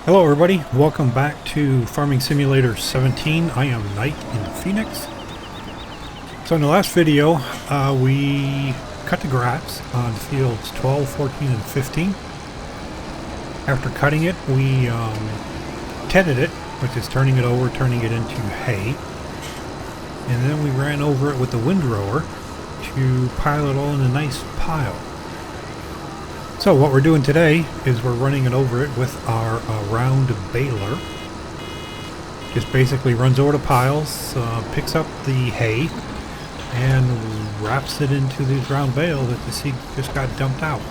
Hello everybody, welcome back to Farming Simulator 17. I am Knight in Phoenix. So in the last video, we cut the grass on fields 12, 14, and 15. After cutting it, we tedded it, which is turning it over, turning it into hay. And then we ran over it with the windrower to pile it all in a nice pile. So what we're doing today is we're running it over it with our round baler. Just basically runs over the piles, picks up the hay, and wraps it into this round bale that the seed just got dumped out.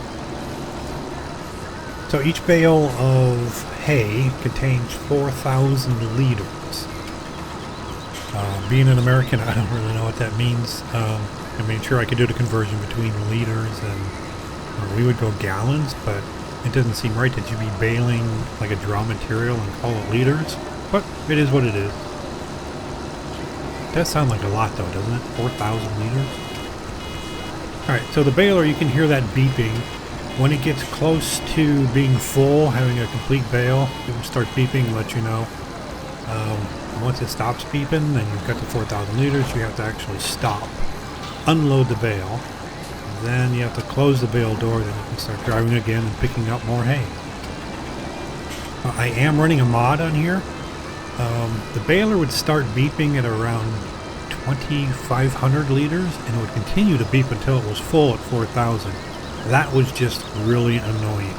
So each bale of hay contains 4,000 liters. Being an American, I don't really know what that means. I mean, sure, I could do the conversion between liters and we would go gallons, but it doesn't seem right that you'd be baling like a draw material and call it liters. But it is what it is. It does sound like a lot though, doesn't it? 4,000 liters. Alright, so the baler, you can hear that beeping. When it gets close to being full, having a complete bale, it will start beeping and let you know. Once it stops beeping, then you've got the 4,000 liters, you have to actually stop. Unload the bale. Then you have to close the bale door, then you can start driving again and picking up more hay. I am running a mod on here. The baler would start beeping at around 2,500 liters and it would continue to beep until it was full at 4,000. That was just really annoying.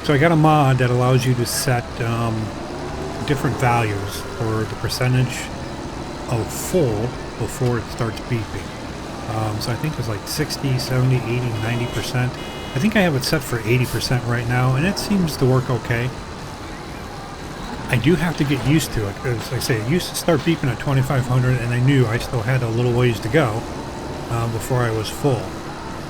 So I got a mod that allows you to set different values for the percentage of full before it starts beeping. So I think it's like 60, 70, 80, 90%. I think I have it set for 80% right now, and it seems to work okay. I do have to get used to it, because like I say, it used to start beeping at 2,500, and I knew I still had a little ways to go before I was full.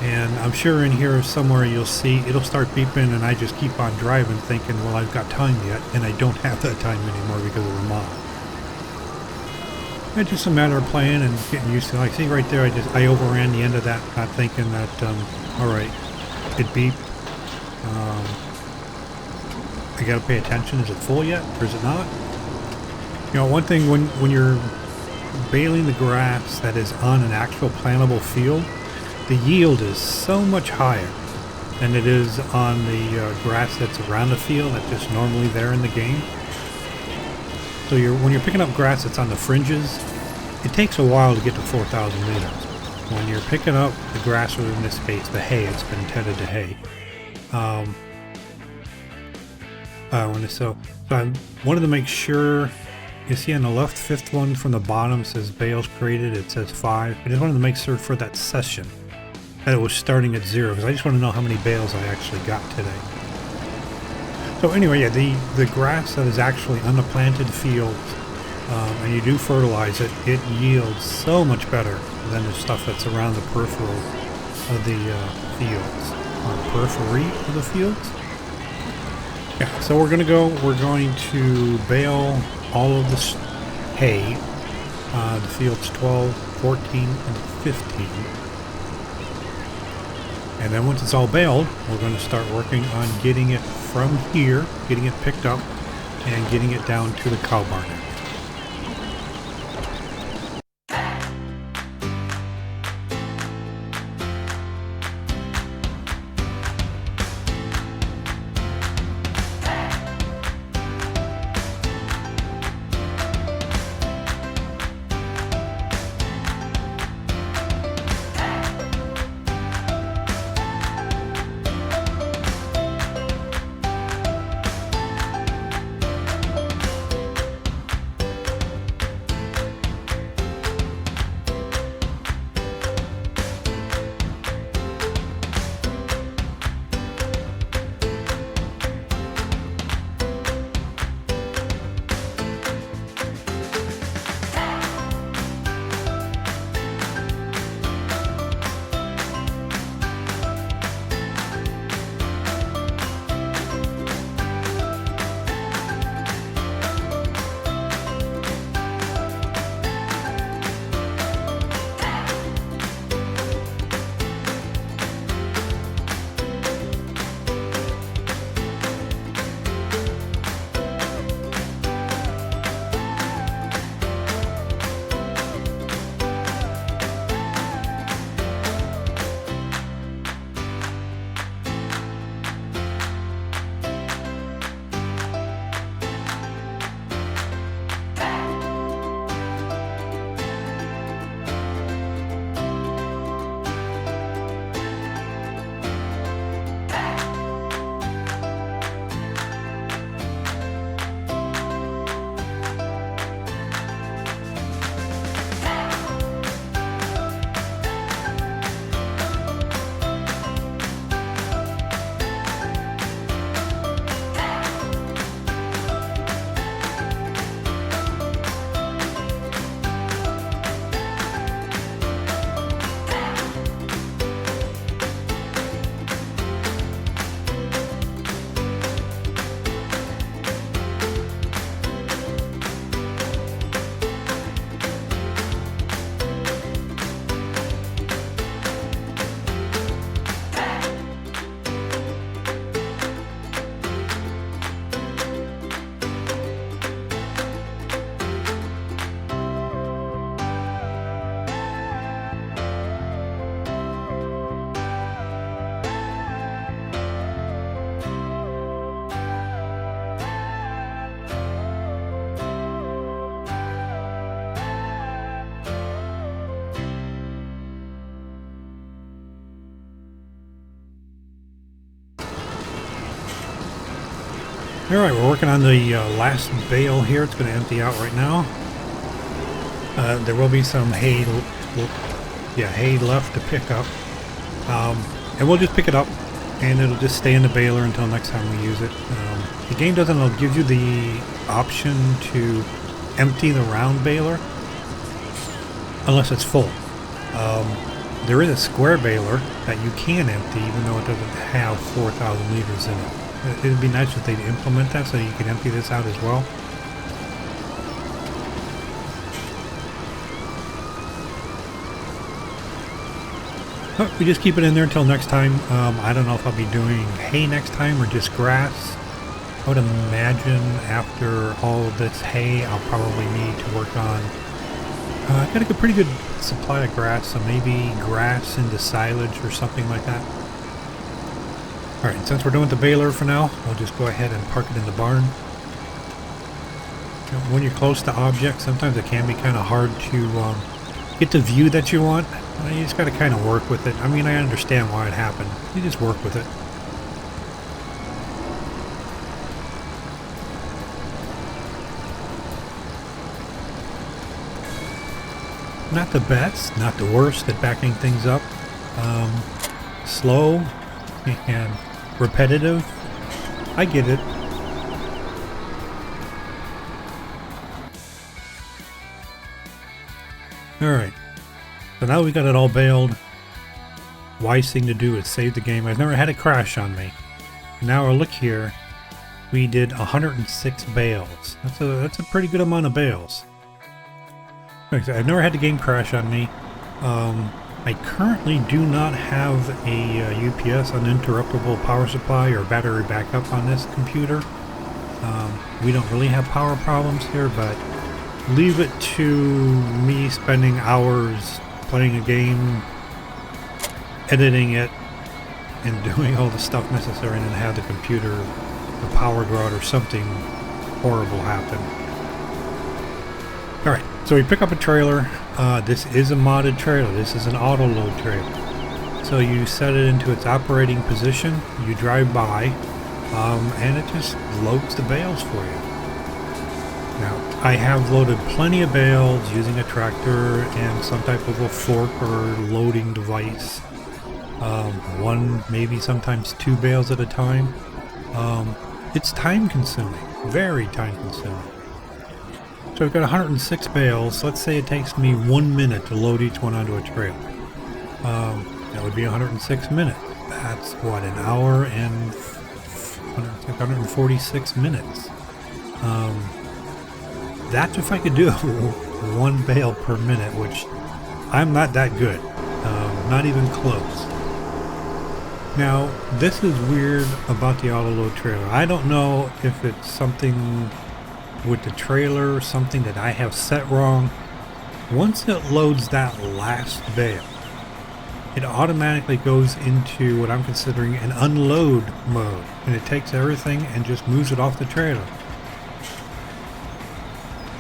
And I'm sure in here somewhere you'll see it'll start beeping, and I just keep on driving thinking, well, I've got time yet, and I don't have that time anymore because of the mod. It's just a matter of playing and getting used to it. Like, see right there, I overran the end of that, not thinking that, alright, it beeped. I gotta pay attention. Is it full yet, or is it not? You know, one thing, when you're baling the grass that is on an actual plantable field, the yield is so much higher than it is on the grass that's around the field that's just normally there in the game. So when you're picking up grass that's on the fringes, it takes a while to get to 4,000 liters. When you're picking up the grass, or in this case the hay, it's been tedded to hay. So I wanted to make sure, you see on the left, fifth one from the bottom says bales created, it says 5. I just wanted to make sure for that session that it was starting at 0, because I just want to know how many bales I actually got today. So anyway, yeah, the grass that is actually on the planted field, and you do fertilize it, it yields so much better than the stuff that's around the peripheral of the fields, or periphery of the fields. Yeah, so we're going to bale all of this hay, the fields 12, 14, and 15. And then once it's all baled, we're going to start working on getting it from here, getting it picked up, and getting it down to the cow barn. Alright, we're working on the last bale here. It's going to empty out right now. There will be some hay, hay left to pick up. And we'll just pick it up, and it'll just stay in the baler until next time we use it. The game doesn't give you the option to empty the round baler unless it's full. There is a square baler that you can empty even though it doesn't have 4,000 liters in it. It'd be nice if they'd implement that so you can empty this out as well. But we just keep it in there until next time. I don't know if I'll be doing hay next time or just grass. I would imagine after all of this hay, I'll probably need to work on... I got a pretty good supply of grass, so maybe grass into silage or something like that. Alright, since we're done with the baler for now, we'll just go ahead and park it in the barn. When you're close to objects, sometimes it can be kind of hard to get the view that you want. You just got to kind of work with it. I mean, I understand why it happened. You just work with it. Not the best, not the worst at backing things up. Slow and repetitive. I get it. Alright. So now we got it all baled. Wise thing to do is save the game. I've never had it crash on me. Now our look here. We did 106 bales. That's a pretty good amount of bales. I've never had the game crash on me. I currently do not have a UPS, uninterruptible power supply, or battery backup on this computer. We don't really have power problems here, but leave it to me spending hours playing a game, editing it, and doing all the stuff necessary, and then have the computer, the power go out or something horrible happen. Alright, so we pick up a trailer. This is a modded trailer. This is an auto load trailer. So you set it into its operating position, you drive by, and it just loads the bales for you. Now, I have loaded plenty of bales using a tractor and some type of a fork or loading device. One, maybe sometimes two bales at a time. It's time consuming, very time consuming. So I've got 106 bales. Let's say it takes me 1 minute to load each one onto a trailer. That would be 106 minutes. That's what, an hour and 146 minutes. That's if I could do one bale per minute, which I'm not that good. Not even close. Now, this is weird about the auto load trailer. I don't know if it's something with the trailer, something that I have set wrong. Once it loads that last bale, it automatically goes into what I'm considering an unload mode, and it takes everything and just moves it off the trailer.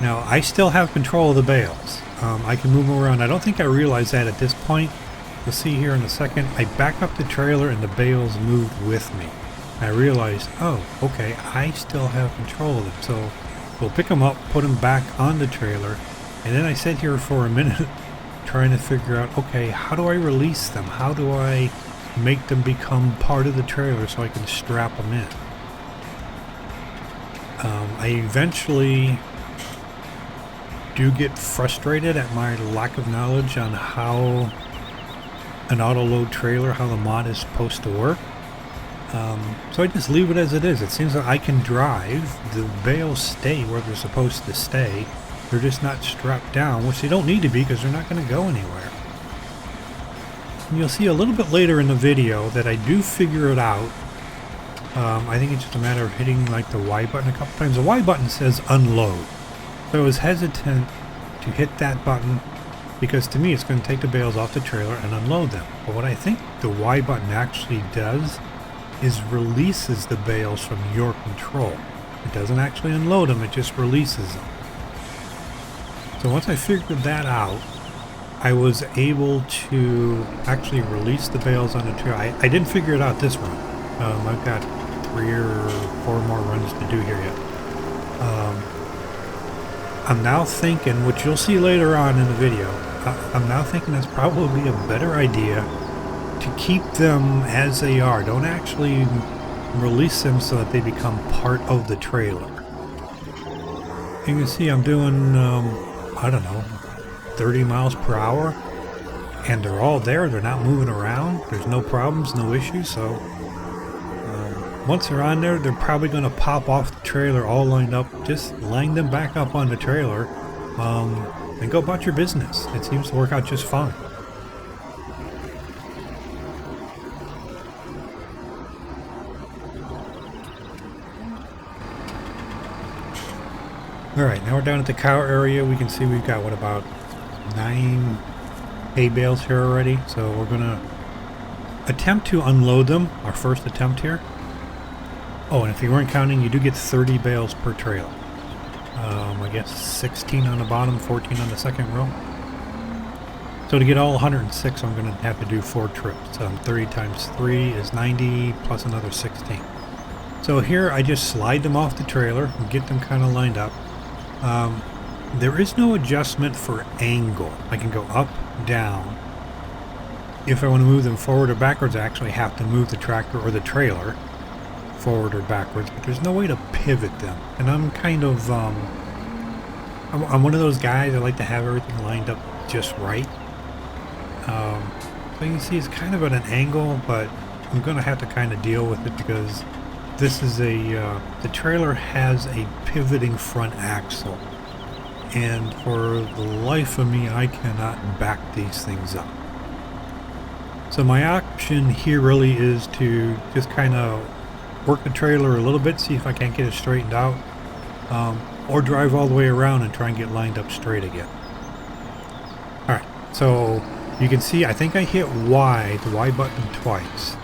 Now, I still have control of the bales. I can move them around. I don't think I realized that at this point. You'll see here in a second, I back up the trailer and the bales moved with me. I realized, oh, okay, I still have control of them. So we'll pick them up, put them back on the trailer, and then I sit here for a minute trying to figure out, okay, how do I release them? How do I make them become part of the trailer so I can strap them in? I eventually do get frustrated at my lack of knowledge on how an auto load trailer, how the mod is supposed to work. So I just leave it as it is. It seems that I can drive. The bales stay where they're supposed to stay. They're just not strapped down, which they don't need to be because they're not going to go anywhere. And you'll see a little bit later in the video that I do figure it out. I think it's just a matter of hitting like the Y button a couple times. The Y button says unload. So I was hesitant to hit that button because to me it's going to take the bales off the trailer and unload them. But what I think the Y button actually does is releases the bales from your control. It doesn't actually unload them, it just releases them. So once I figured that out, I was able to actually release the bales on the trailer. I didn't figure it out this run. I've got 3 or 4 more runs to do here yet. I'm now thinking, which you'll see later on in the video, I'm now thinking it's probably a better idea to keep them as they are. Don't actually release them so that they become part of the trailer. You can see I'm doing, I don't know, 30 miles per hour, and they're all there. They're not moving around. There's no problems, no issues. So once they're on there, they're probably going to pop off the trailer all lined up. Just line them back up on the trailer and go about your business. It seems to work out just fine. Alright, now we're down at the cow area. We can see we've got, what, about 9 hay bales here already. So we're going to attempt to unload them, our first attempt here. Oh, and if you weren't counting, you do get 30 bales per trailer. I guess 16 on the bottom, 14 on the second row. So to get all 106, I'm going to have to do 4 trips. 30 times 3 is 90, plus another 16. So here I just slide them off the trailer and get them kind of lined up. There is no adjustment for angle. I can go up, down. If I want to move them forward or backwards, I actually have to move the tractor or the trailer forward or backwards, but there's no way to pivot them. And I'm kind of, I'm one of those guys that like to have everything lined up just right. So you can see it's kind of at an angle, but I'm going to have to kind of deal with it because this is the trailer has a pivoting front axle. And for the life of me, I cannot back these things up. So my option here really is to just kind of work the trailer a little bit, see if I can't get it straightened out, or drive all the way around and try and get lined up straight again. Alright, so you can see I think I hit Y, the Y button twice,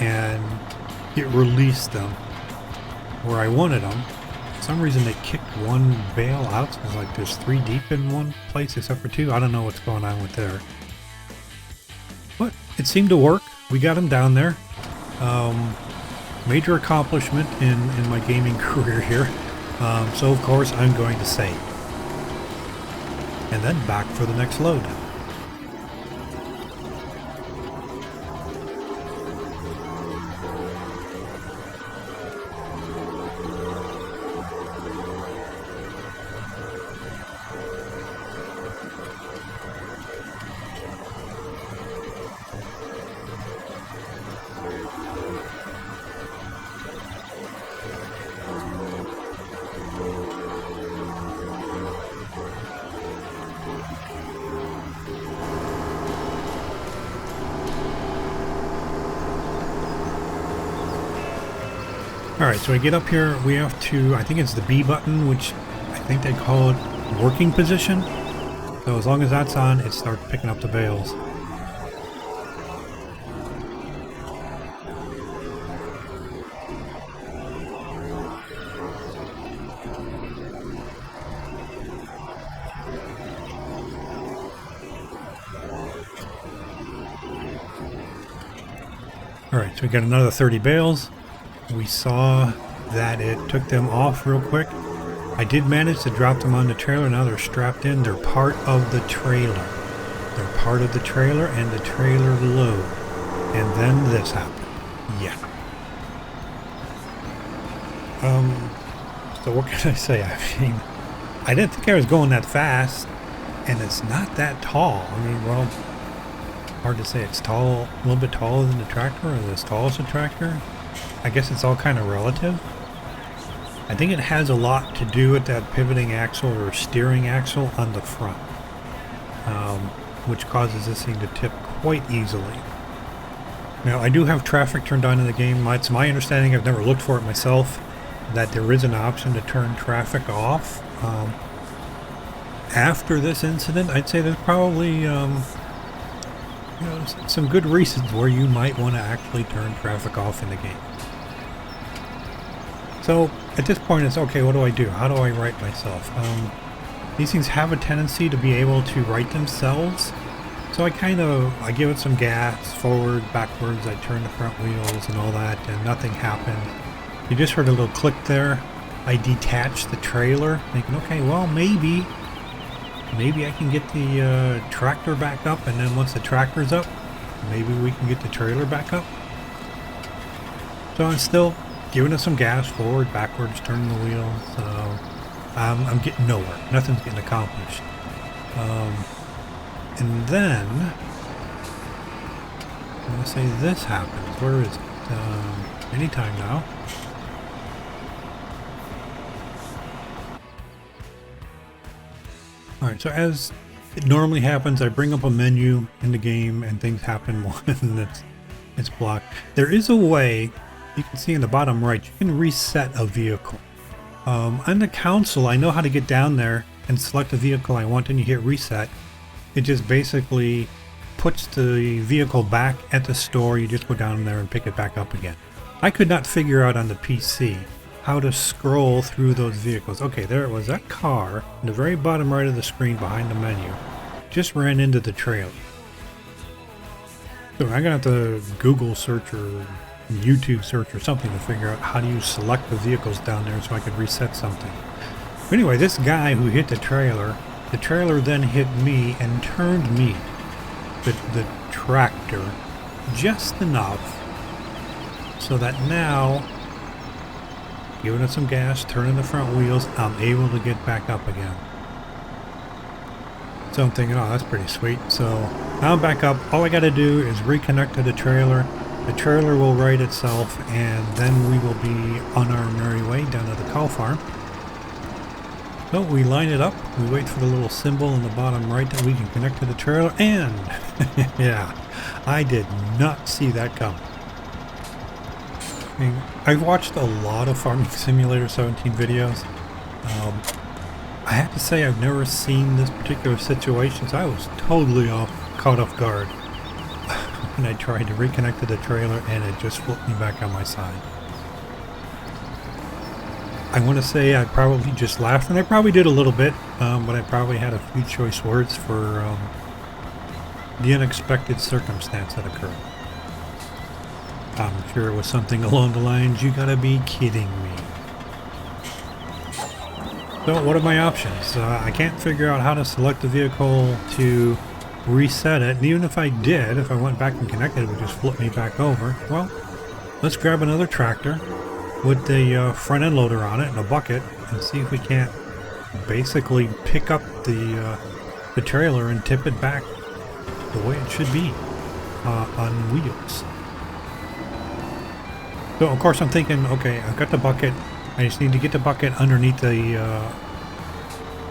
and it released them where I wanted them. For some reason they kicked one bale out, so it's like there's 3 deep in one place except for 2. I don't know what's going on with there. But it seemed to work. We got them down there. Major accomplishment in my gaming career here. So of course I'm going to save. And then back for the next load. Alright, so I get up here, we have to, I think it's the B button, which I think they call it working position. So as long as that's on, it starts picking up the bales. Alright, so we got another 30 bales. We saw that it took them off real quick. I did manage to drop them on the trailer. Now they're strapped in. They're part of the trailer. They're part of the trailer and the trailer load. And then this happened. Yeah. So what can I say? I mean, I didn't think I was going that fast. And it's not that tall. I mean, well, hard to say. It's tall, a little bit taller than the tractor, or as tall as the tractor. I guess it's all kind of relative. I think it has a lot to do with that pivoting axle or steering axle on the front, which causes this thing to tip quite easily. Now, I do have traffic turned on in the game. It's my understanding, I've never looked for it myself, that there is an option to turn traffic off. After this incident, I'd say there's probably some good reasons where you might want to actually turn traffic off in the game. So at this point it's okay, what do I do? How do I right myself? These things have a tendency to be able to right themselves. So I give it some gas, forward, backwards, I turn the front wheels and all that, and nothing happened. You just heard a little click there. I detached the trailer, thinking, okay, well, maybe I can get the tractor back up, and then once the tractor's up, maybe we can get the trailer back up. So I'm still giving it some gas, forward, backwards, turning the wheels. I'm getting nowhere. Nothing's getting accomplished. And then, I'm going to say this happens. Where is it? Anytime now. Alright, so as it normally happens, I bring up a menu in the game and things happen when it's blocked. There is a way, you can see in the bottom right, you can reset a vehicle. On the console, I know how to get down there and select the vehicle I want, and you hit reset. It just basically puts the vehicle back at the store. You just go down there and pick it back up again. I could not figure out on the PC how to scroll through those vehicles. Okay, there it was. That car in the very bottom right of the screen behind the menu just ran into the trailer. So I'm going to have to Google search or YouTube search or something to figure out how do you select the vehicles down there so I could reset something. But anyway, this guy who hit the trailer then hit me and turned me, the tractor, just enough so that now, giving it some gas, turning the front wheels, I'm able to get back up again. So I'm thinking, oh, that's pretty sweet. So now I'm back up. All I got to do is reconnect to the trailer. The trailer will right itself, and then we will be on our merry way down to the cow farm. So we line it up, we wait for the little symbol in the bottom right that we can connect to the trailer, and yeah, I did not see that coming. I mean, I've watched a lot of Farming Simulator 17 videos. I have to say I've never seen this particular situation, so I was totally caught off guard when I tried to reconnect to the trailer and it just flipped me back on my side. I want to say I probably just laughed, and I probably did a little bit, but I probably had a few choice words for the unexpected circumstance that occurred. I'm sure it was something along the lines, "You gotta be kidding me." So what are my options? I can't figure out how to select the vehicle to reset it, and even if I did, if I went back and connected, it would just flip me back over. Well, let's grab another tractor with the front end loader on it and a bucket and see if we can't basically pick up the trailer and tip it back the way it should be on wheels. So of course I'm thinking, okay, I've got the bucket. I just need to get the bucket underneath the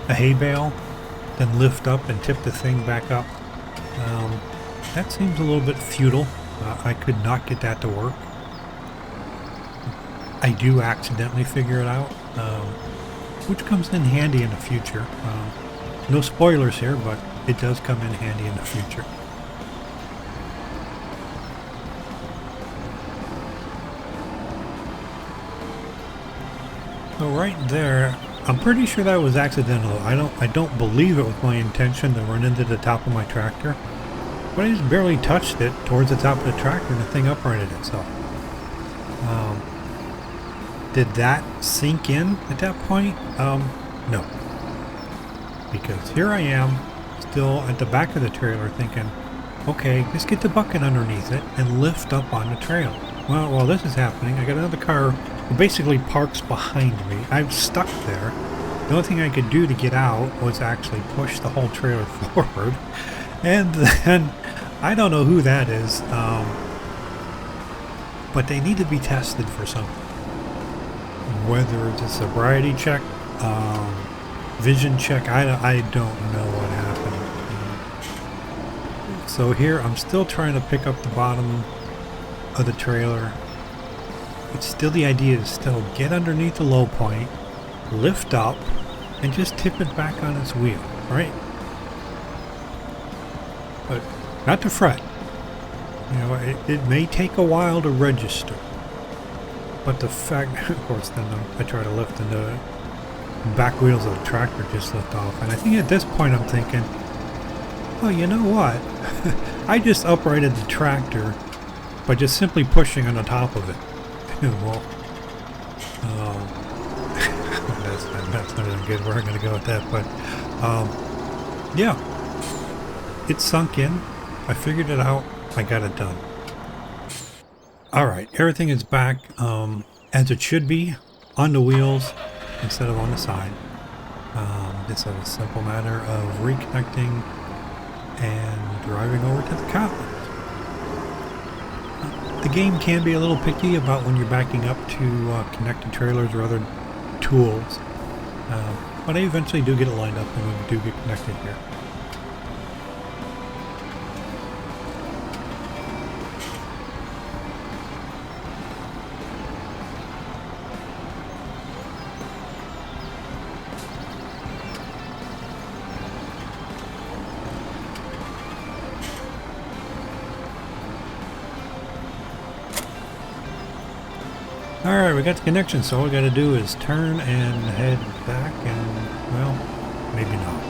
hay bale, then lift up and tip the thing back up. That seems a little bit futile. I could not get that to work. I do accidentally figure it out, which comes in handy in the future. No spoilers here, but it does come in handy in the future. So right there, I'm pretty sure that was accidental. I don't believe it was my intention to run into the top of my tractor, but I just barely touched it towards the top of the tractor and the thing uprighted itself. Did that sink in at that point? No. Because here I am, still at the back of the trailer thinking, okay, just get the bucket underneath it and lift up on the trailer. Well, while this is happening, I got another car who basically parks behind me. I'm stuck there. The only thing I could do to get out was actually push the whole trailer forward. And then, I don't know who that is, but they need to be tested for something. Whether it's a sobriety check, vision check, I don't know what happened. So here I'm still trying to pick up the bottom of the trailer. It's still, the idea is still get underneath the low point, lift up, and just tip it back on its wheel, right? But not to fret. You know, it may take a while to register. But the fact, of course, then I try to lift and the back wheels of the tractor just lift off. And I think at this point I'm thinking, Oh, you know what? I just uprighted the tractor by just simply pushing on the top of it. Well, that's not even good. We're going to go with that, but yeah, it sunk in. I figured it out. I got it done. All right, everything is back as it should be, on the wheels instead of on the side. It's a simple matter of reconnecting and driving over to the Cotland. The game can be a little picky about when you're backing up to connected trailers or other tools, but I eventually do get it lined up and we do get connected here. Alright, we got the connection, so all we got to do is turn and head back and, well, maybe not.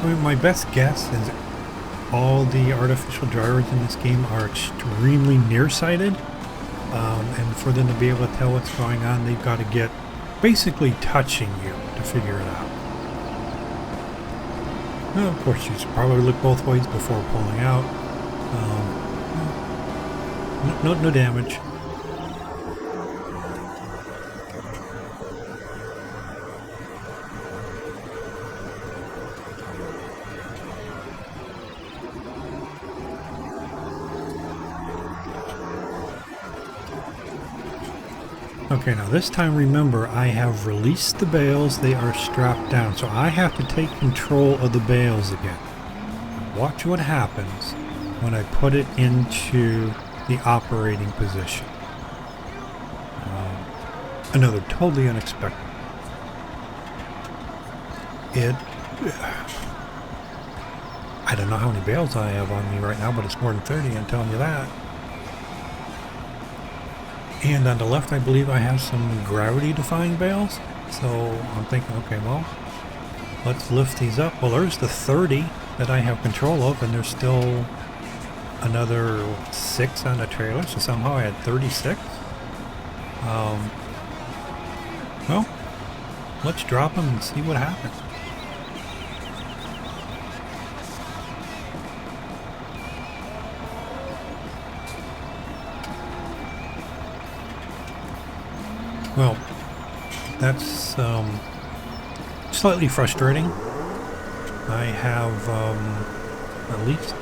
I mean, my best guess is all the artificial drivers in this game are extremely nearsighted, and for them to be able to tell what's going on, they've got to get basically touching you to figure it out. Well, of course, you should probably look both ways before pulling out. No damage. Okay, now this time remember, I have released the bales. They are strapped down, so I have to take control of the bales again. Watch what happens when I put it into the operating position. Another totally unexpected. I don't know how many bales I have on me right now, but it's more than 30, I'm telling you that. And on the left, I believe I have some gravity-defying bales. So I'm thinking, okay, well, let's lift these up. Well, there's the 30 that I have control of, and there's still another 6 on the trailer. So somehow I had 36. Well, let's drop them and see what happens. Well, that's slightly frustrating. I have at least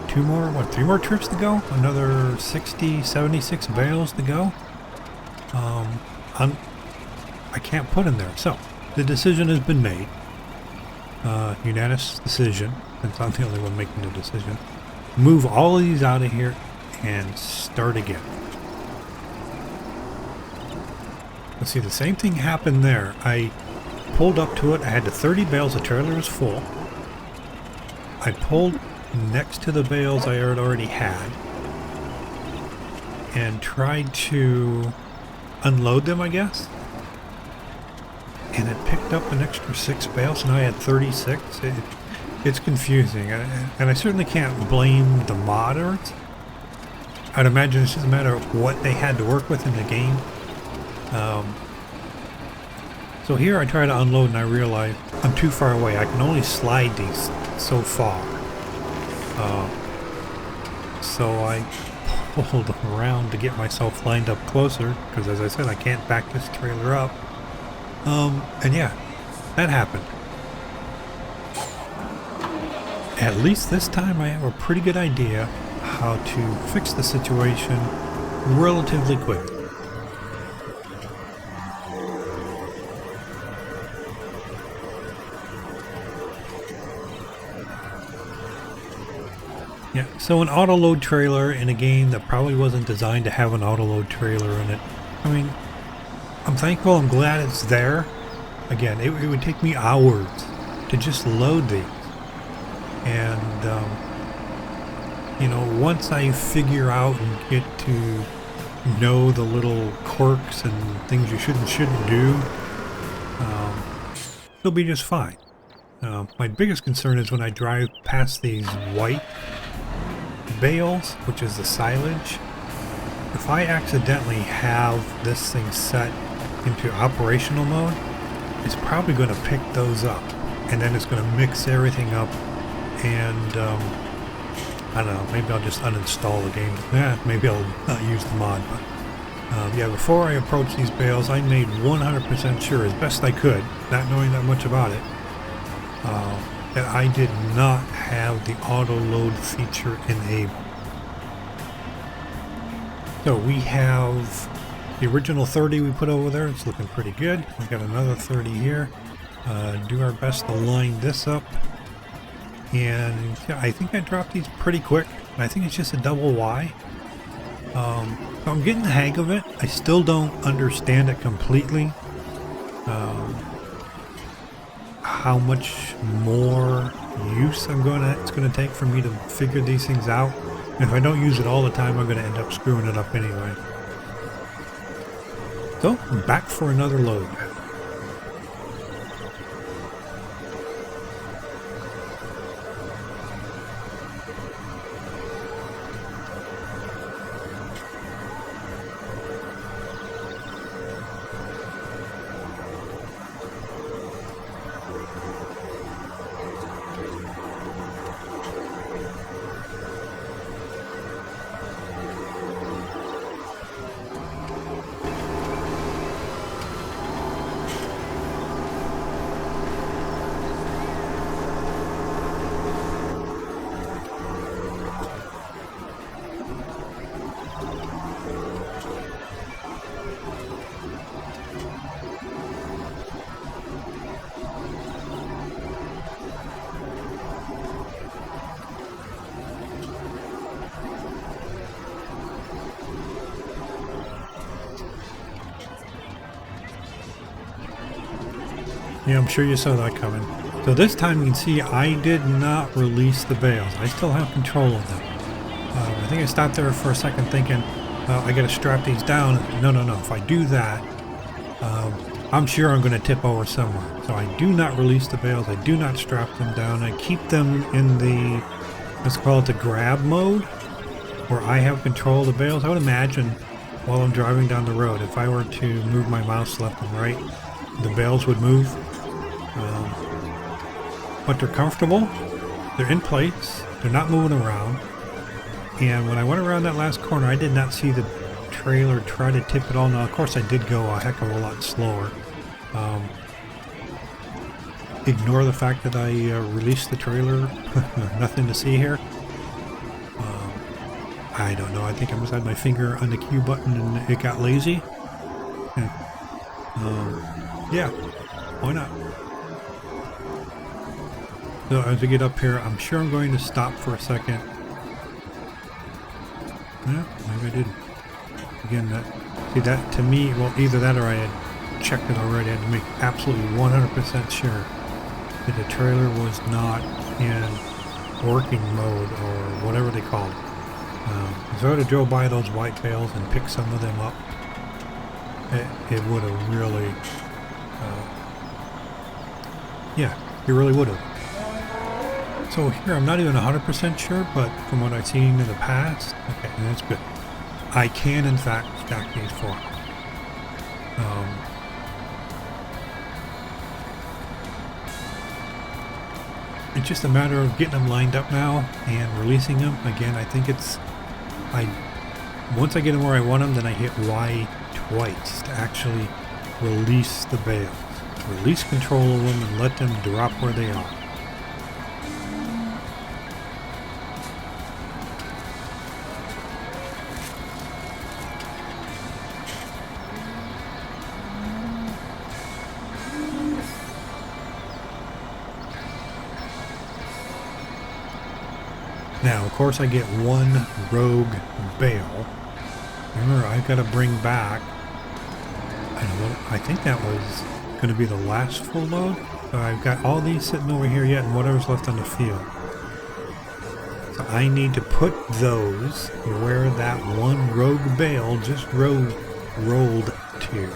3 more trips to go? Another 76 bales to go. I can't put in there. So, the decision has been made. Unanimous decision, since I'm the only one making the decision. Move all of these out of here and start again. Let's see, the same thing happened there. I pulled up to it. I had the 30 bales. The trailer was full. I pulled next to the bales I had already had and tried to unload them, I guess. And it picked up an extra 6 bales, and I had 36. It's confusing, and I certainly can't blame the modders. I'd imagine it's just a matter of what they had to work with in the game. So here I try to unload and I realize I'm too far away. I can only slide these so far. So I pulled around to get myself lined up closer because, as I said, I can't back this trailer up. And yeah, that happened. At least this time I have a pretty good idea how to fix the situation relatively quickly. Yeah, so an auto-load trailer in a game that probably wasn't designed to have an auto-load trailer in it. I mean, I'm thankful, I'm glad it's there. Again, it would take me hours to just load these. And, you know, once I figure out and get to know the little quirks and things you should and shouldn't do, it'll be just fine. My biggest concern is when I drive past these white bales, which is the silage. If I accidentally have this thing set into operational mode, it's probably going to pick those up, and then it's going to mix everything up, and I don't know, maybe I'll just uninstall the game. Maybe I'll not use the mod, but yeah, before I approached these bales, I made 100% sure, as best I could, not knowing that much about it, that I did not have the auto load feature enabled. So we have the original 30 we put over there. It's looking pretty good. We got another 30 here. Do our best to line this up. And yeah, I think I dropped these pretty quick. I think it's just a double Y. So I'm getting the hang of it. I still don't understand it completely. How much more use it's gonna take for me to figure these things out. And if I don't use it all the time, I'm gonna end up screwing it up anyway. So back for another load. Yeah, I'm sure you saw that coming. So this time you can see I did not release the bales. I still have control of them. I think I stopped there for a second thinking, I gotta strap these down. No. If I do that, I'm sure I'm gonna tip over somewhere. So I do not release the bales. I do not strap them down. I keep them in the, let's call it the grab mode, where I have control of the bales. I would imagine while I'm driving down the road, if I were to move my mouse left and right, the bales would move. But they're comfortable, they're in place, they're not moving around. And when I went around that last corner, I did not see the trailer try to tip at all. Now, of course, I did go a heck of a lot slower. Ignore the fact that I released the trailer. Nothing to see here. I don't know, I think I must have my finger on the Q button and it got lazy. Yeah, why not? So as I get up here, I'm sure I'm going to stop for a second. Yeah, maybe I didn't. Again, that to me, well, either that or I had checked it already. I had to make absolutely 100% sure that the trailer was not in working mode or whatever they call it. If I would have drove by those white bales and picked some of them up, it would have really, yeah, it really would have. So here, I'm not even 100% sure, but from what I've seen in the past, okay, that's good. I can, in fact, stack these four. It's just a matter of getting them lined up now and releasing them. Again, I think once I get them where I want them, then I hit Y twice to actually release the bales. Release control of them and let them drop where they are. Now, of course, I get one rogue bale. Remember, I've got to bring back, I think that was going to be the last full load. So I've got all these sitting over here yet and whatever's left on the field. So I need to put those where that one rogue bale just rolled to.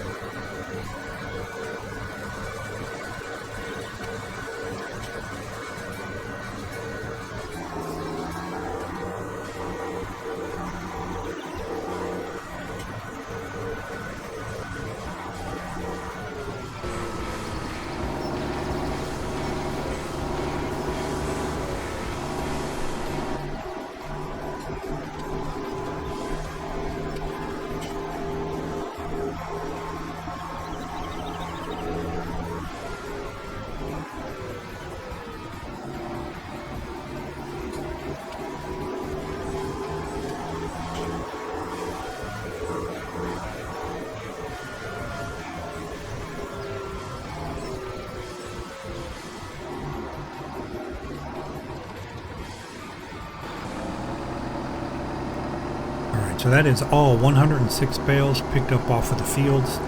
so that is all 106 bales picked up off of the fields.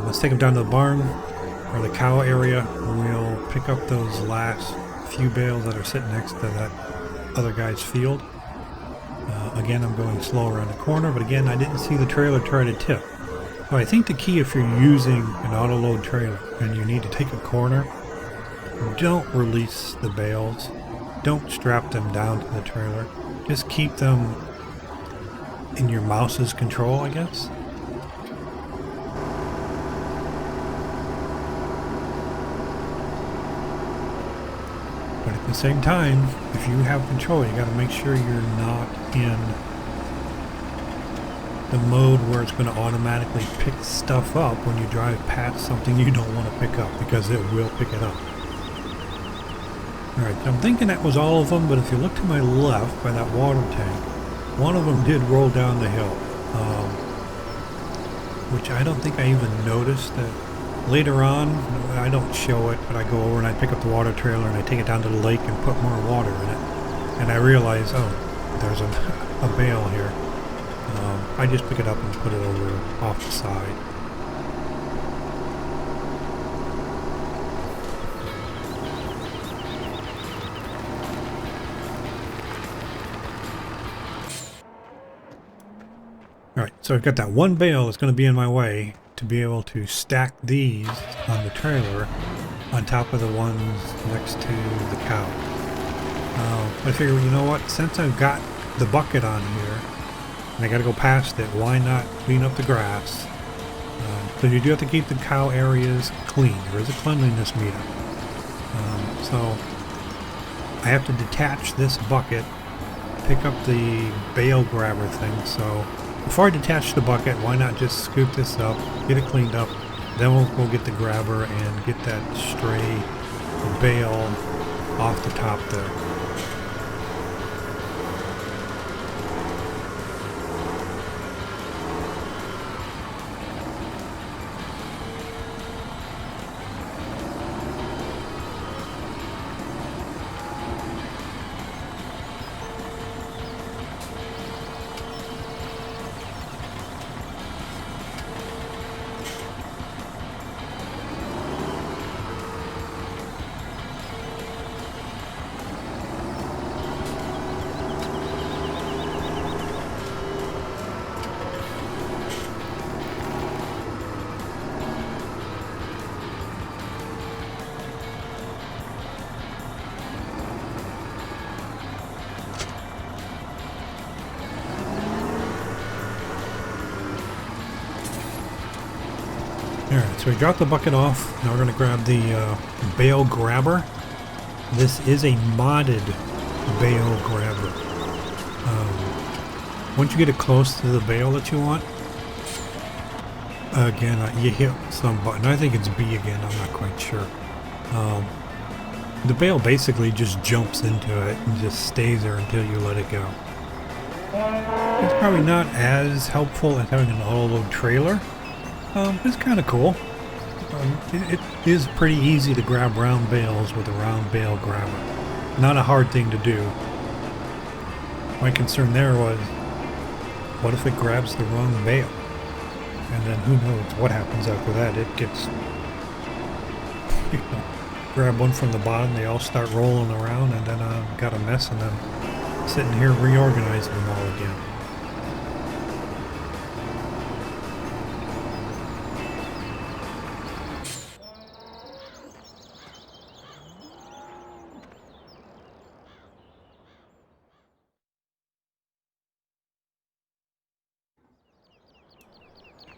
Let's take them down to the barn or the cow area. We'll pick up those last few bales that are sitting next to that other guy's field. Again, I'm going slow around the corner, but again, I didn't see the trailer try to tip. So I think the key, if you're using an auto-load trailer and you need to take a corner, don't release the bales. Don't strap them down to the trailer. Just keep them in your mouse's control, I guess. But at the same time, if you have control, you got to make sure you're not in the mode where it's going to automatically pick stuff up when you drive past something you don't want to pick up, because it will pick it up. Alright, I'm thinking that was all of them, but if you look to my left by that water tank, one of them did roll down the hill, which I don't think I even noticed. That later on, I don't show it, but I go over and I pick up the water trailer and I take it down to the lake and put more water in it, and I realize, oh, there's a bale here. I just pick it up and put it over off the side. Alright, so I've got that one bale that's going to be in my way to be able to stack these on the trailer on top of the ones next to the cow. I figure, you know what, since I've got the bucket on here and I got to go past it, why not clean up the grass? Because you do have to keep the cow areas clean. There is a cleanliness meter. So I have to detach this bucket, pick up the bale grabber thing. So before I detach the bucket, why not just scoop this up, get it cleaned up, then we'll go get the grabber and get that stray bale off the top there. Alright, so we dropped the bucket off. Now we're going to grab the bale grabber. This is a modded bale grabber. Once you get it close to the bale that you want, again, you hit some button. I think it's B again, I'm not quite sure. The bale basically just jumps into it and just stays there until you let it go. It's probably not as helpful as having an auto-load trailer. It's kind of cool. It is pretty easy to grab round bales with a round bale grabber. Not a hard thing to do. My concern there was, what if it grabs the wrong bale? And then who knows what happens after that. It gets, grab one from the bottom, they all start rolling around, and then I've got a mess, and then sitting here reorganizing them all again.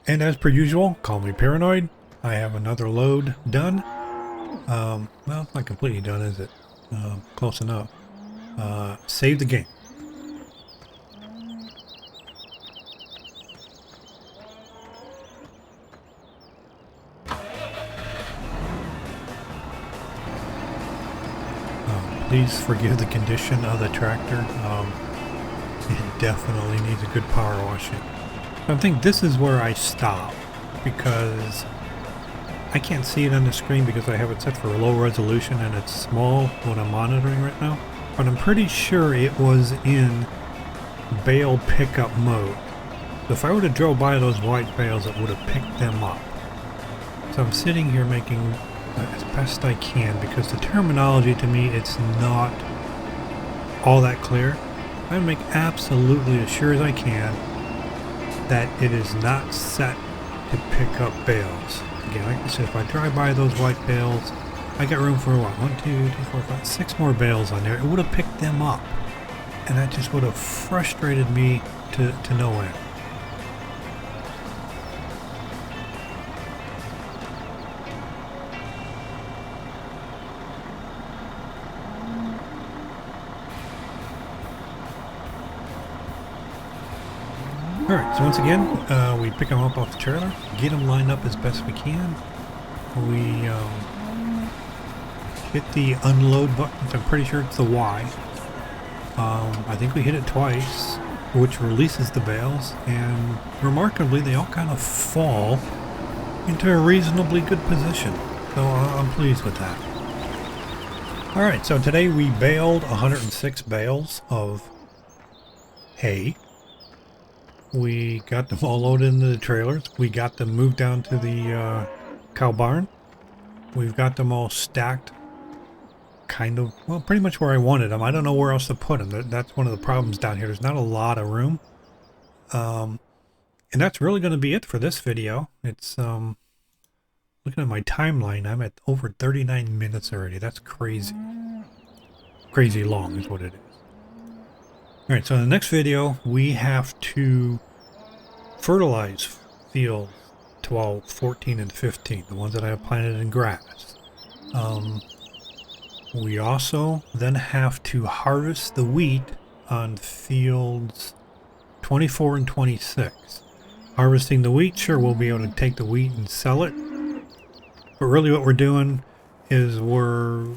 And as per usual, call me paranoid, I have another load done. Well, not completely done, is it? Close enough. Save the game. Please forgive the condition of the tractor. It definitely needs a good power washing. I think this is where I stop, because I can't see it on the screen because I have it set for a low resolution and it's small when I'm monitoring right now. But I'm pretty sure it was in bale pickup mode. So if I were to drill by those white bales, it would have picked them up. So I'm sitting here making as best I can, because the terminology to me, it's not all that clear. I make absolutely as sure as I can that it is not set to pick up bales. Again, like I said, if I drive by those white bales, I got room for what? 1, 2, 3, 4, 5, 6 more bales on there. It would have picked them up. And that just would have frustrated me to no end. Alright, so once again, we pick them up off the trailer, get them lined up as best we can. We hit the unload button, I'm pretty sure it's the Y. I think we hit it twice, which releases the bales, and remarkably they all kind of fall into a reasonably good position. So I'm pleased with that. Alright, so today we baled 106 bales of hay. We got them all loaded into the trailers. We got them moved down to the cow barn. We've got them all stacked kind of, well, pretty much where I wanted them. I don't know where else to put them. That's one of the problems down here. There's not a lot of room. And that's really going to be it for this video. It's, looking at my timeline, I'm at over 39 minutes already. That's crazy. Crazy long is what it is. Alright, so in the next video, we have to fertilize field 12, 14, and 15, the ones that I have planted in grass. We also then have to harvest the wheat on fields 24 and 26. Harvesting the wheat, sure, we'll be able to take the wheat and sell it. But really what we're doing is when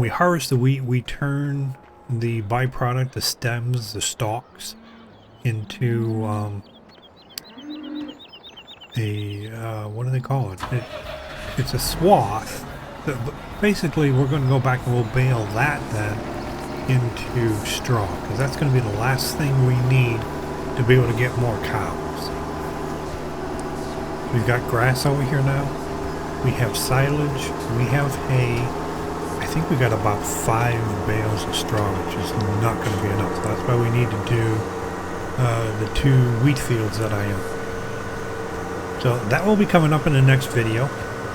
we harvest the wheat, we turn the byproduct, the stems, the stalks, into what do they call it? It's a swath. Basically, we're going to go back and we'll bale that then into straw, because that's going to be the last thing we need to be able to get more cows. We've got grass over here now. We have silage. We have hay. I think we got about 5 bales of straw, which is not going to be enough. So that's why we need to do the 2 wheat fields that I own. So that will be coming up in the next video.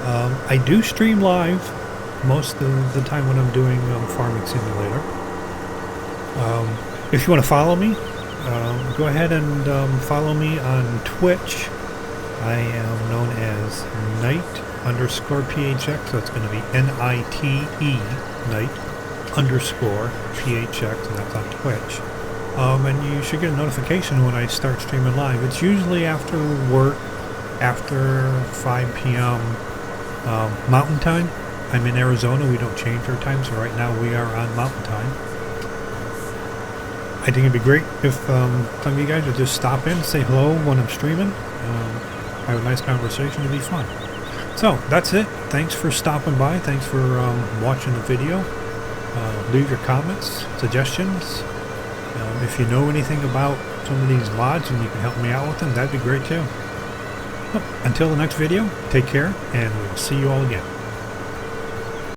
I do stream live most of the time when I'm doing Farming Simulator. If you want to follow me, go ahead and follow me on Twitch. I am known as Knight_PHX, so it's going to be N-I-T-E, Knight_PHX, and that's on Twitch. And you should get a notification when I start streaming live. It's usually after work, after 5 p.m. Mountain Time. I'm in Arizona. We don't change our time, so right now we are on Mountain Time. I think it'd be great if some of you guys would just stop in, say hello when I'm streaming, have a nice conversation. It'd be fun. So that's it. Thanks for stopping by. Thanks for watching the video. Leave your comments, suggestions. If you know anything about some of these mods and you can help me out with them, that'd be great too. Well, until the next video, take care, and we'll see you all again.